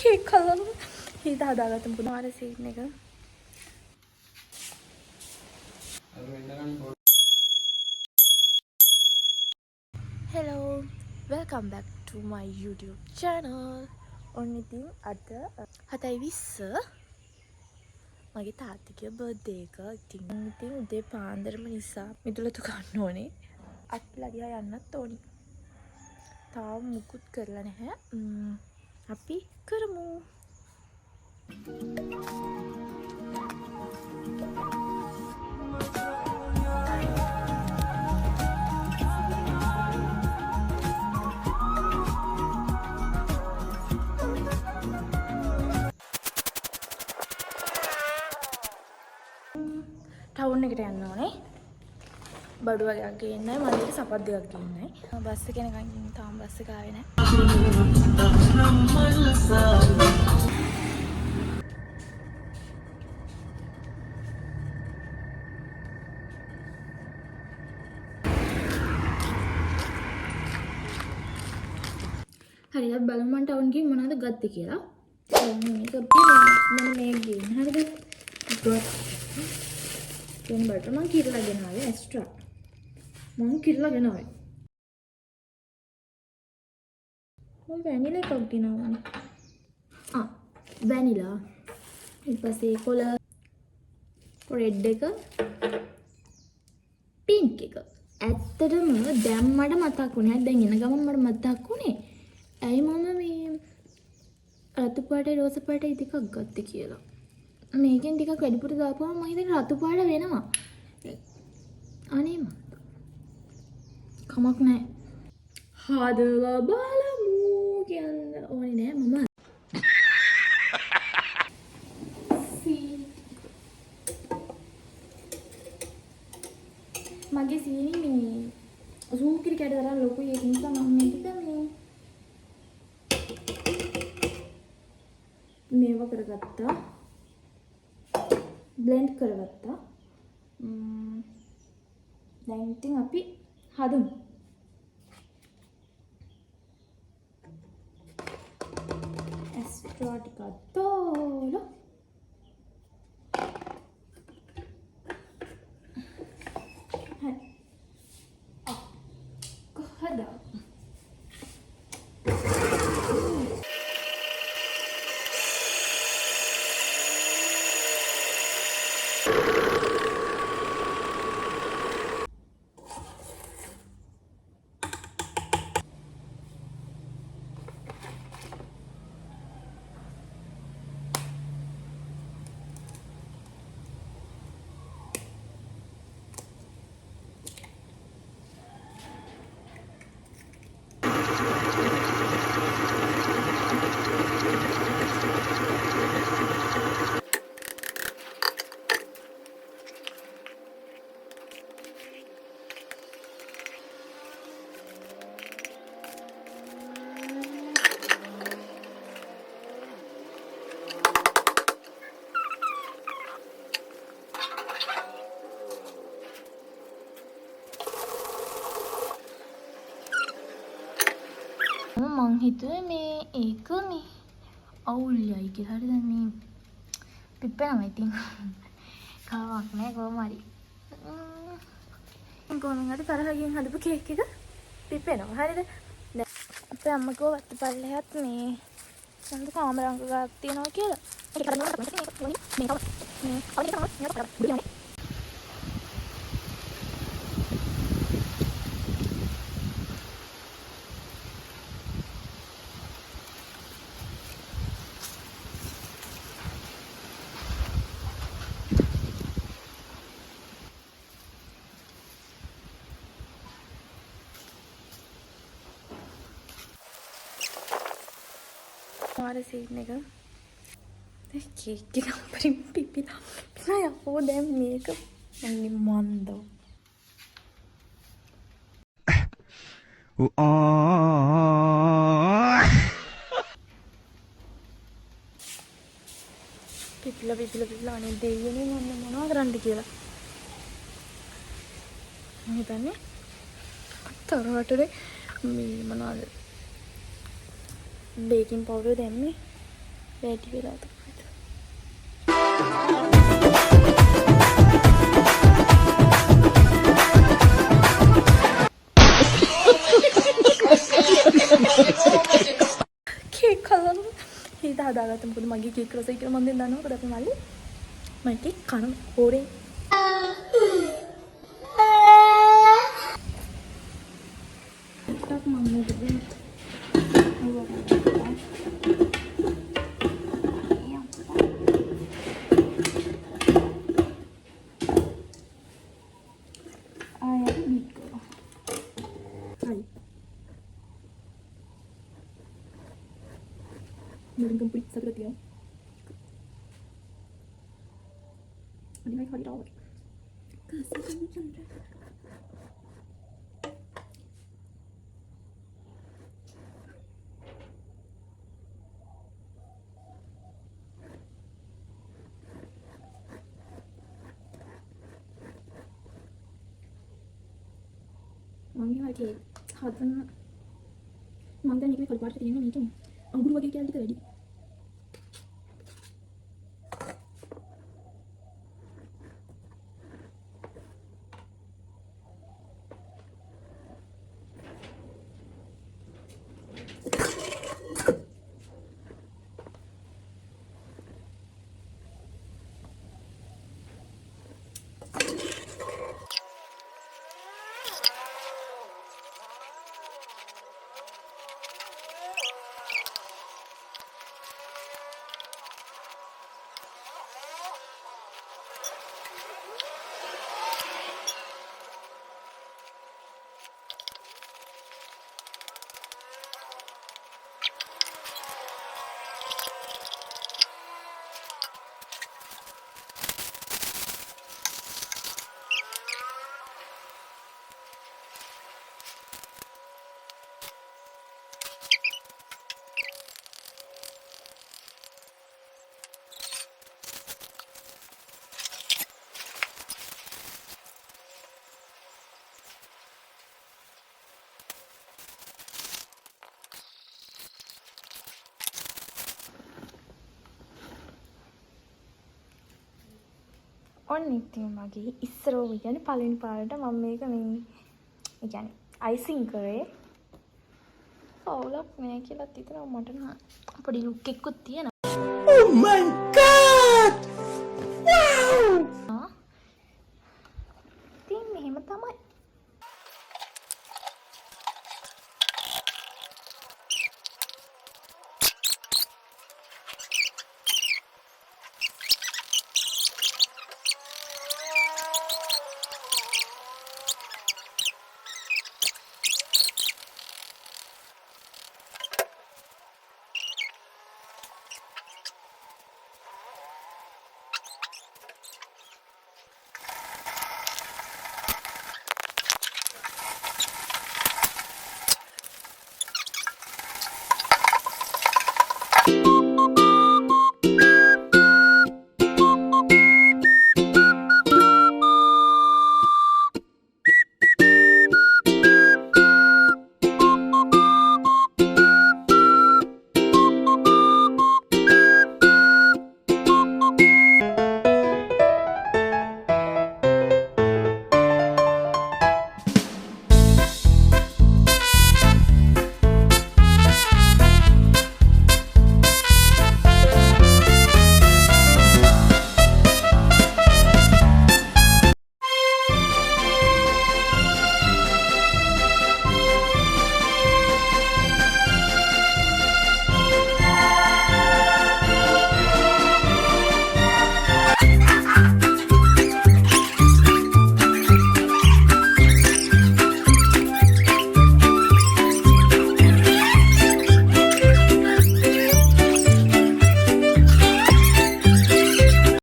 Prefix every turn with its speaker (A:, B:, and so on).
A: Cake කලම හිත හදාගත්තම පුදුමාර scene එක. Hello, welcome back to my YouTube channel. ඔන්න ඉතින් අද 7:20 මගේ තාත්තගේ බර්ත්ඩේ එක. ඉතින් උදේ පාන්දරම නිසා මිදුලතු ගන්න ඕනේ. අත්ලා ගියා යන්නත් ඕනි. තාම මුකුත් කරලා නැහැ. අපි කරමු. ටවුන් එකට යන්න ඕනේ. බඩු වගේක් ගේන්නයි මල්ලිට සපත් දෙකක් ගේන්නයි. බස් එක යනකම් තාම බස් එක ආවේ නැහැ. හරි අපි බලමු මම ටවුන් ගිහින් මොනවද ගත්තේ කියලා. මේක මම මේක ගේන්න හරිද? ගොඩ කියන බට මම කිරලා ගෙනාවේ එක්ස්ට්‍රා. මම කිරලා ගෙනාවේ. මම වැනිලා එකක් ගෙනාවානේ. වැනිලා. ඊට පස්සේ කොළ රෙඩ් එක පින්ක් එක. ඇත්තටම දැන් මට මතක් වුණේ. දැන් එන ගමන් මට මතක් වුණේ. ඇයි මම මේ රතු පාටයි රෝස පාටයි දෙකක් ගත්තේ කියලා. මේකෙන් ටිකක් වැඩිපුර දාපුවම මම හිතන්නේ රතු පාට වෙනවා. අනේ මම කමක් නැහැ. හදලා බලමු කියන්න ඕනේ නෑ මම. මගේ සීනි මේ සූකිරි කැඩ තරම් ලොකුයි. ඒක නිසා මම මේක මේව කරගත්තා. බ්ලෙන්ඩ් කරගත්තා. දැන් ඉතින් අපි හදමු. එක්ස්ට්‍රා ටිකක් දාලා හරි. හදා මං හිතුවේ මේ ඒක මේ අවුල්යයි කියලා. හරි දැන් මේ පිප්පෙනවා ඉතින්. කවවක් නෑ කොහොම හරි. කොහොමද හරි තරහකින් හදපු කේක් එක පිප්පෙනවා. හරිද? දැන් අපේ අම්මා කිව්වා වත්ත පල්ලෙහාත් මේ සම්ද කාමරංග ගාක් තියනවා කියලා. ඒක කරනවා මේ මාර සීන් එක. කේක් එක අපරින් පිපිලා. පිපිලා යකෝ දැන් මේක මන්නේ මන්දෝ. පිපිලා අනේ දෙයියනේ මම මොනවා කරන්නද කියලා. මම හිතන්නේ අතරවටේ මේ මොනවාද බේකින් පවුඩර් දැම්මේ වැඩි වෙලා තමයි. කේක් කලන හිත හදාගත්ත මොකද මගේ කේක් රසයි කියලා මම දැන් දන්නවා. මොකද අපි මල්ලි මම කේක් කන හොරෙන් tak mama gitu. Ayah gitu. Hai. Belum kempit sakit ya. Ini mai kali tahu. Kasih kamu Chandra. Mami lagi hatan mang dan ikut keluar dari mana itu anggur lagi kayak gitu tadi ඔන්න ඉතින් මගේ ඉස්සරෝ කියන්නේ පළවෙනි පාරට මම මේක මේ ඒ කියන්නේ අයිසිං කරේ පවුලක් නෑ කියලා හිතනවා මට නම් පොඩි ලුක් එකකුත් තියෙනවා. Oh my god